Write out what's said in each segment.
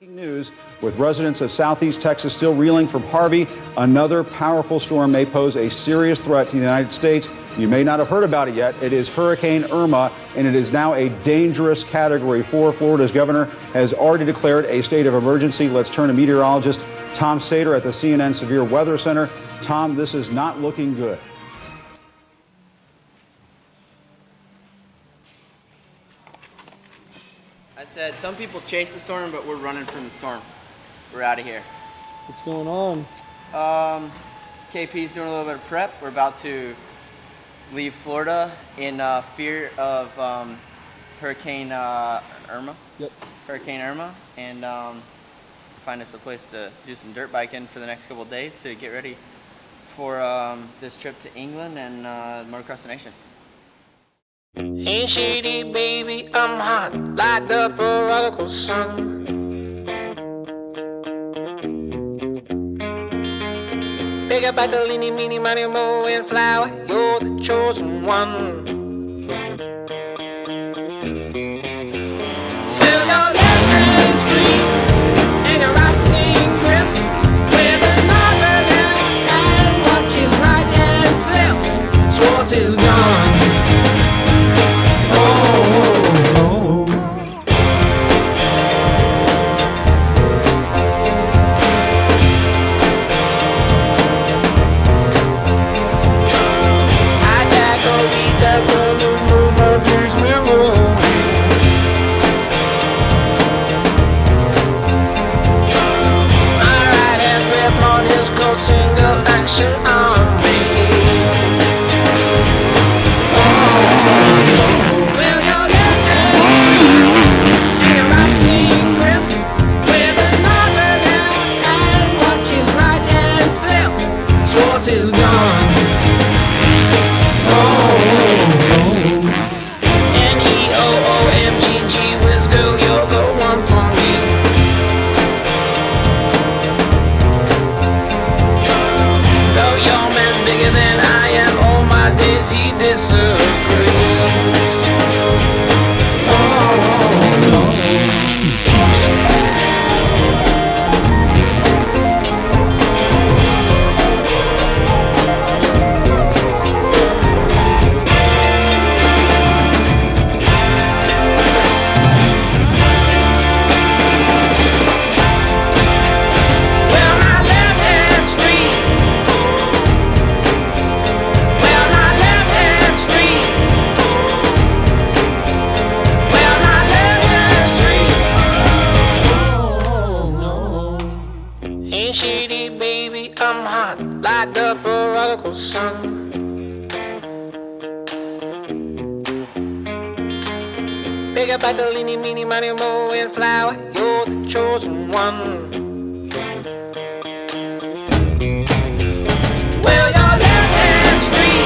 News, with residents of southeast Texas still reeling from Harvey, another powerful storm may pose a serious threat to the United States. You may not have heard about it yet. It is Hurricane Irma, and it is now a dangerous Category 4. Florida's governor has already declared a state of emergency. Let's turn to meteorologist Tom Sater at the CNN Severe Weather Center. Tom, this is not looking good. I said some people chase the storm, but we're running from the storm. We're out of here. What's going on? KP's doing a little bit of prep. We're about to leave Florida in fear of Hurricane Irma. Yep. Hurricane Irma, and find us a place to do some dirt biking for the next couple of days to get ready for this trip to England and motocross the nations. Ain't shady, baby, I'm hot like the prodigal son. Big up Bartolini, meeny, miny, mo, and flower, you're the chosen one. Well, your left hand's free, and your right hand grip, with another left hand watches right and slip. Schwartz is gone. Big up Bartolini, meeny, miny, mo, and flower, you're the chosen one. Well, your left hand's free.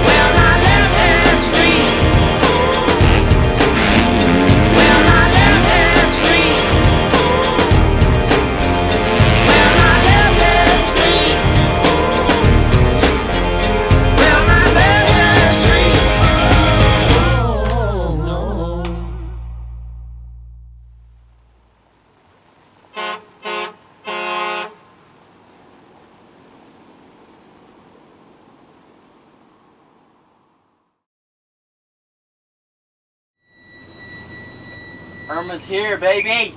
Well, my left hand's free. Well, my left hand's free. Well, my left hand's free. Well, my left hand's free. Oh, no. Irma's here, baby!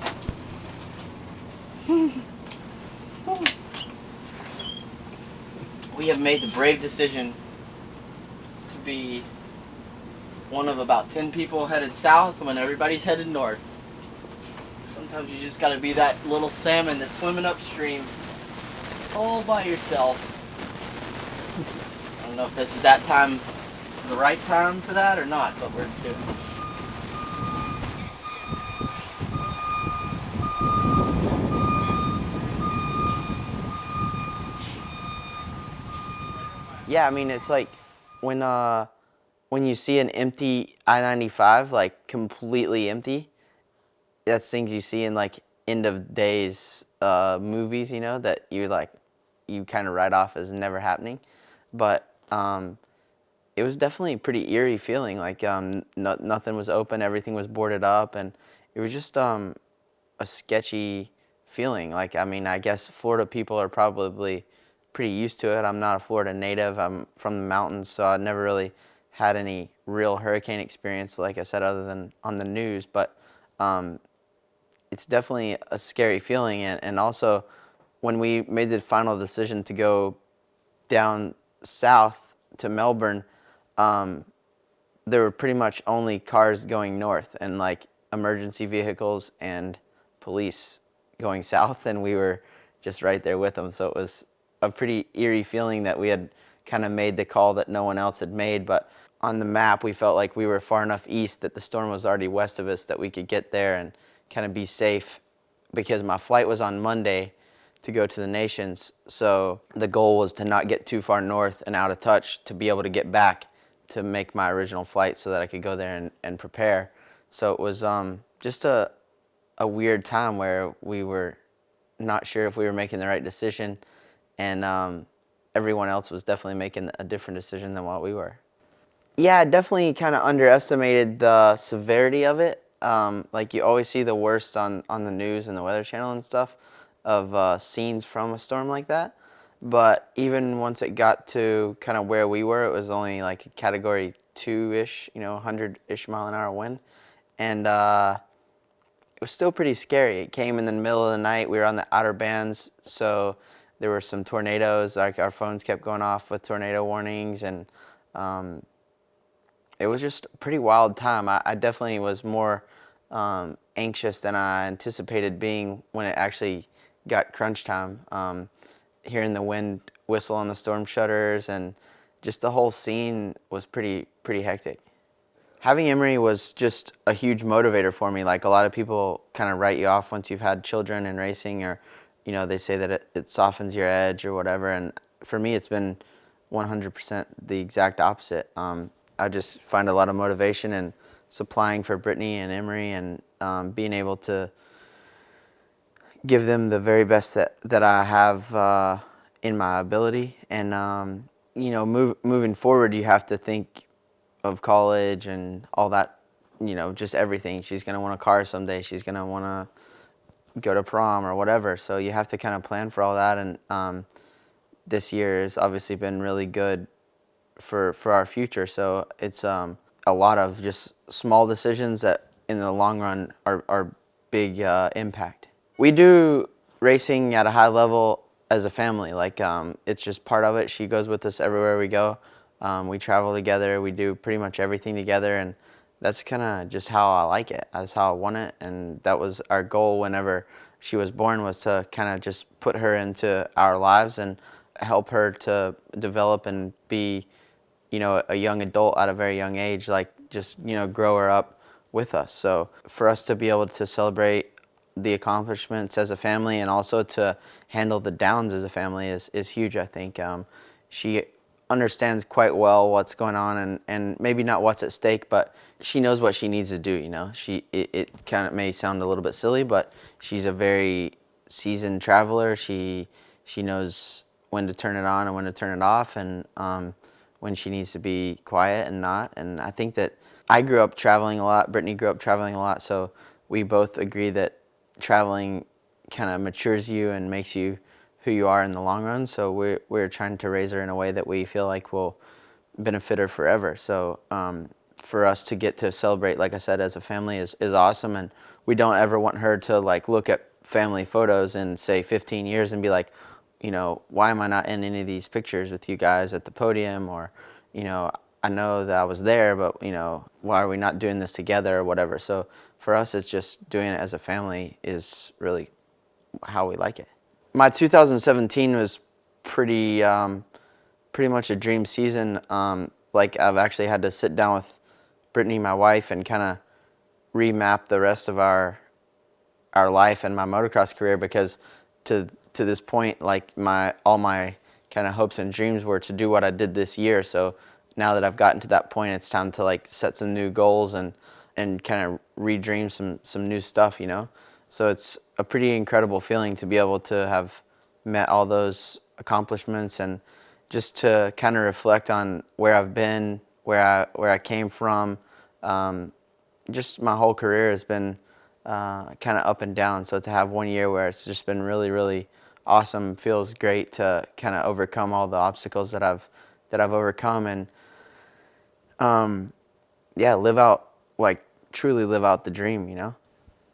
We have made the brave decision to be one of about 10 people headed south when everybody's headed north. Sometimes you just gotta be that little salmon that's swimming upstream all by yourself. I don't know if this is that time, the right time for that or not, but we're doing it. Yeah, I mean, it's like when you see an empty I-95, like completely empty, that's things you see in like end of days movies, you know, that you kind of write off as never happening. But it was definitely a pretty eerie feeling, like nothing was open, everything was boarded up, and it was just a sketchy feeling. Like, I mean, I guess Florida people are probably pretty used to it. I'm not a Florida native. I'm from the mountains, so I never really had any real hurricane experience, like I said, other than on the news. But it's definitely a scary feeling. And also, when we made the final decision to go down south to Melbourne, there were pretty much only cars going north and like emergency vehicles and police going south, and we were just right there with them. So it was a pretty eerie feeling that we had kind of made the call that no one else had made. But on the map, we felt like we were far enough east that the storm was already west of us, that we could get there and kind of be safe, because my flight was on Monday to go to the Nations. So the goal was to not get too far north and out of touch to be able to get back to make my original flight so that I could go there and prepare. So it was just a weird time where we were not sure if we were making the right decision, and everyone else was definitely making a different decision than what we were. Yeah, I definitely kind of underestimated the severity of it. Like, you always see the worst on the news and the Weather Channel and stuff of scenes from a storm like that. But even once it got to kind of where we were, it was only like a Category 2-ish, 100-ish mile an hour wind. And it was still pretty scary. It came in the middle of the night. We were on the outer bands, so there were some tornadoes. Like, our phones kept going off with tornado warnings, and it was just a pretty wild time. I definitely was more anxious than I anticipated being when it actually got crunch time. Hearing the wind whistle on the storm shutters, and just the whole scene was pretty hectic. Having Emery was just a huge motivator for me. Like, a lot of people kind of write you off once you've had children in racing, or they say that it softens your edge or whatever. And for me, it's been 100% the exact opposite. I just find a lot of motivation in supplying for Brittany and Emery, and being able to give them the very best that I have in my ability. And moving forward, you have to think of college and all that, just everything. She's going to want a car someday. She's going to want to go to prom or whatever. So you have to kind of plan for all that. And this year has obviously been really good for our future. So it's a lot of just small decisions that in the long run are big impact. We do racing at a high level as a family. Like, it's just part of it. She goes with us everywhere we go. We travel together. We do pretty much everything together, and that's kind of just how I like it. That's how I want it, and that was our goal whenever she was born, was to kind of just put her into our lives and help her to develop and be, a young adult at a very young age. Like, just, grow her up with us. So for us to be able to celebrate the accomplishments as a family, and also to handle the downs as a family, is huge, I think. She understands quite well what's going on, and maybe not what's at stake, but she knows what she needs to do. It kind of may sound a little bit silly, but she's a very seasoned traveler. She knows when to turn it on and when to turn it off, and when she needs to be quiet and not. And I think that I grew up traveling a lot. Brittany grew up traveling a lot, so we both agree that traveling kind of matures you and makes you who you are in the long run. So we're trying to raise her in a way that we feel like will benefit her forever. So for us to get to celebrate, like I said, as a family is awesome. And we don't ever want her to like look at family photos in, say, 15 years and be like, why am I not in any of these pictures with you guys at the podium? Or, I know that I was there, but, why are we not doing this together or whatever? So for us, it's just doing it as a family is really how we like it. My 2017 was pretty much a dream season. Like, I've actually had to sit down with Brittany, my wife, and kind of remap the rest of our life and my motocross career, because to this point, like, all my kind of hopes and dreams were to do what I did this year. So now that I've gotten to that point, it's time to like set some new goals and kind of redream some new stuff, So it's a pretty incredible feeling to be able to have met all those accomplishments, and just to kind of reflect on where I've been, where I came from. Just my whole career has been kind of up and down. So to have 1 year where it's just been really, really awesome, feels great to kind of overcome all the obstacles that I've overcome, and truly live out the dream,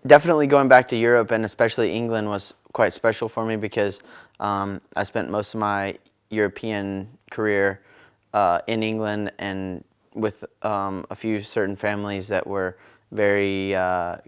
Definitely going back to Europe, and especially England, was quite special for me because I spent most of my European career in England and with a few certain families that were very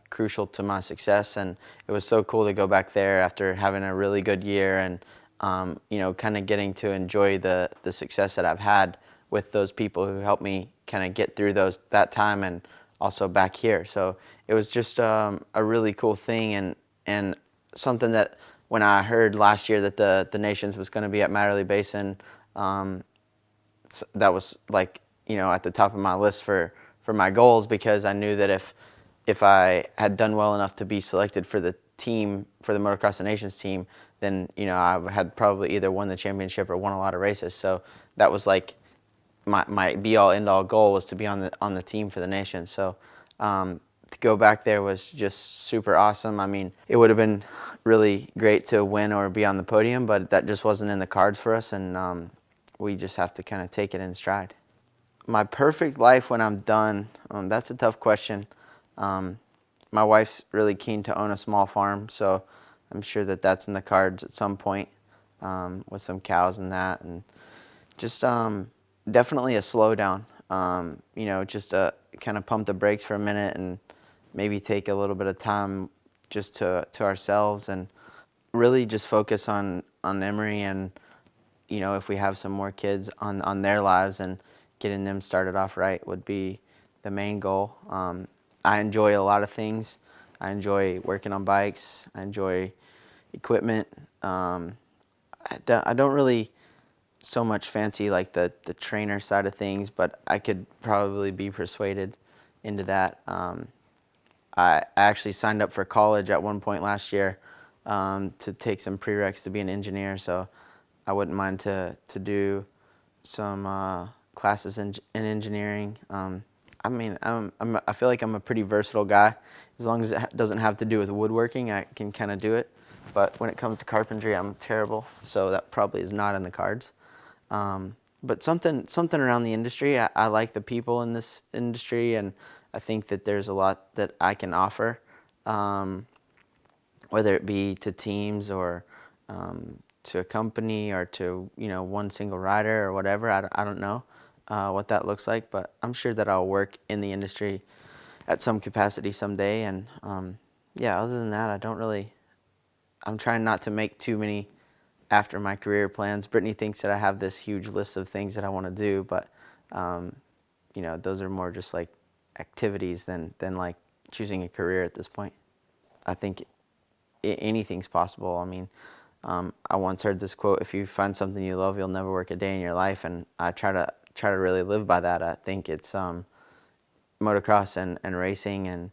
crucial to my success, and it was so cool to go back there after having a really good year and kind of getting to enjoy the success that I've had with those people who helped me kind of get through that time, and also back here. So it was just a really cool thing, and something that when I heard last year that the Nations was going to be at Matterley Basin, that was like, at the top of my list for my goals, because I knew that if I had done well enough to be selected for the team, for the Motocross of Nations team, then I had probably either won the championship or won a lot of races. So that was like my be-all, end-all goal, was to be on the team for the Nations. So to go back there was just super awesome. I mean, it would have been really great to win or be on the podium, but that just wasn't in the cards for us, and we just have to kind of take it in stride. My perfect life when I'm done, that's a tough question. My wife's really keen to own a small farm, so I'm sure that that's in the cards at some point, with some cows and that, and just definitely a slowdown. Just to kind of pump the brakes for a minute and maybe take a little bit of time just to ourselves, and really just focus on Emery, and if we have some more kids on their lives, and getting them started off right would be the main goal. I enjoy a lot of things. I enjoy working on bikes. I enjoy equipment. I don't really so much fancy like the trainer side of things, but I could probably be persuaded into that. I actually signed up for college at one point last year to take some prereqs to be an engineer, so I wouldn't mind to do some classes in engineering. I feel like I'm a pretty versatile guy. As long as it doesn't have to do with woodworking, I can kind of do it. But when it comes to carpentry, I'm terrible, so that probably is not in the cards. But something around the industry. I like the people in this industry, and I think that there's a lot that I can offer, whether it be to teams or to a company or to one single rider or whatever. I don't know what that looks like, but I'm sure that I'll work in the industry at some capacity someday. And other than that, I'm trying not to make too many after my career plans. Brittany thinks that I have this huge list of things that I want to do, but those are more just like activities than like choosing a career at this point. I think anything's possible. I mean, I once heard this quote: "If you find something you love, you'll never work a day in your life." And I try to really live by that. I think it's motocross and racing, and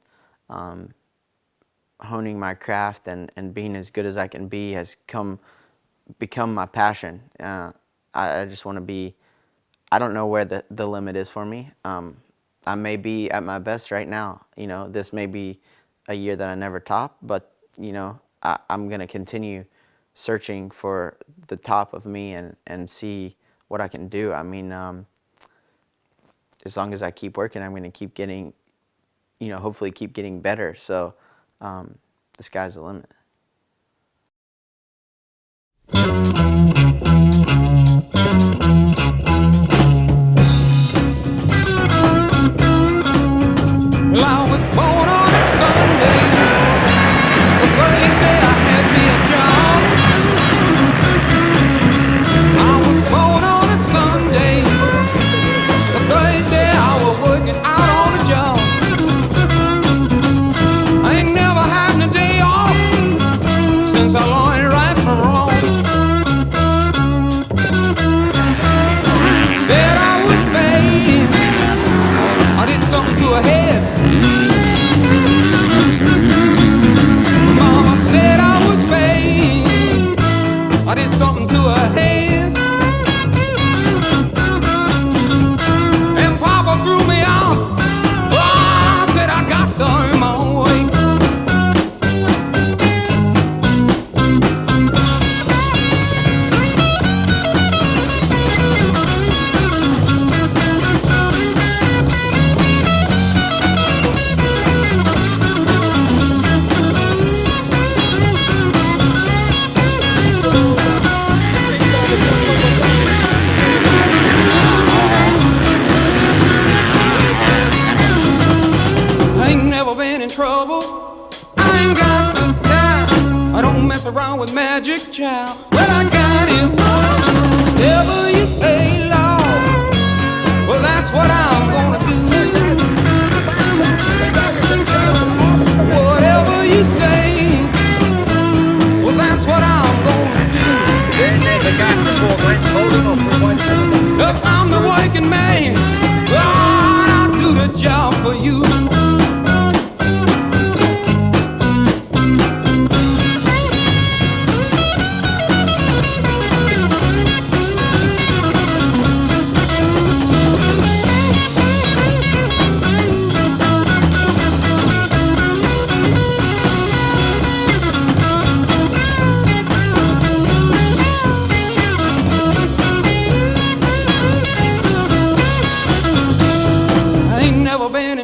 honing my craft and being as good as I can be has become my passion. I just want to be. I don't know where the limit is for me. I may be at my best right now. This may be a year that I never top, but I'm gonna continue searching for the top of me and see what I can do. I mean, as long as I keep working, I'm gonna keep getting, hopefully keep getting better. So the sky's the limit. Well, I was born on a Sunday. The first day I had me a job. I was born on a Sunday. The Thursday I was working out on the job. I ain't never had a day off since I learned right from wrong. Said I would pay. I did something to her head. ain't got the time. I don't mess around with magic child. Well, I got him. Whatever you say, Lord, well, that's what I'm gonna do. Whatever you say, well, that's what I'm gonna do. If I'm the working man, Lord, I'll do the job for you.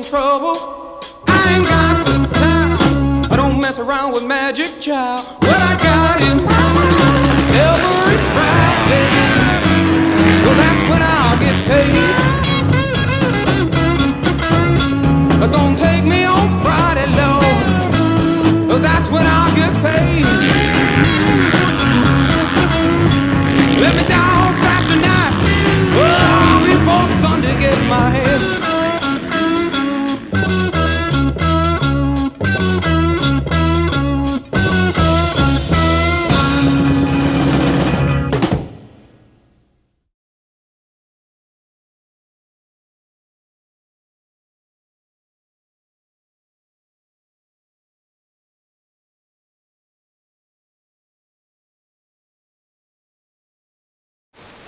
Trouble, I ain't got the time. I don't mess around with magic child. Well, I got him every Friday. Well, that's when I'll get paid. But don't take me on Friday, Lord, 'cause that's when I'll get paid. Let me down Saturday night, oh, before Sunday gets my head.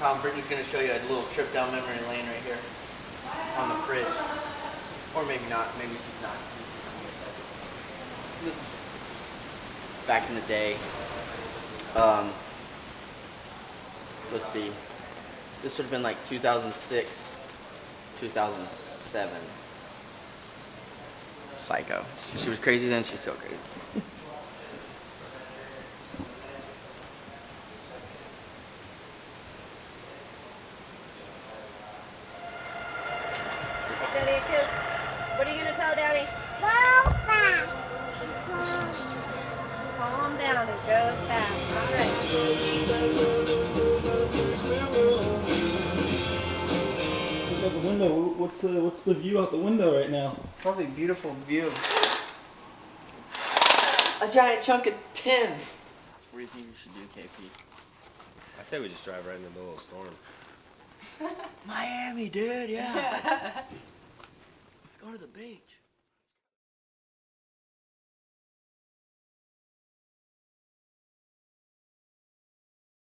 Tom, Brittany's going to show you a little trip down memory lane right here on the fridge. Or maybe not. Maybe she's not. This is back in the day. Let's see. This would have been like 2006, 2007. Psycho. She was crazy then, she's still crazy. Daddy a kiss. What are you gonna tell Daddy? Go fast. Calm down and go fast. All right. Look out the window. What's the view out the window right now? Probably a beautiful view. A giant chunk of tin. What do you think we should do, KP? I say we just drive right into the little storm. Miami, dude, yeah.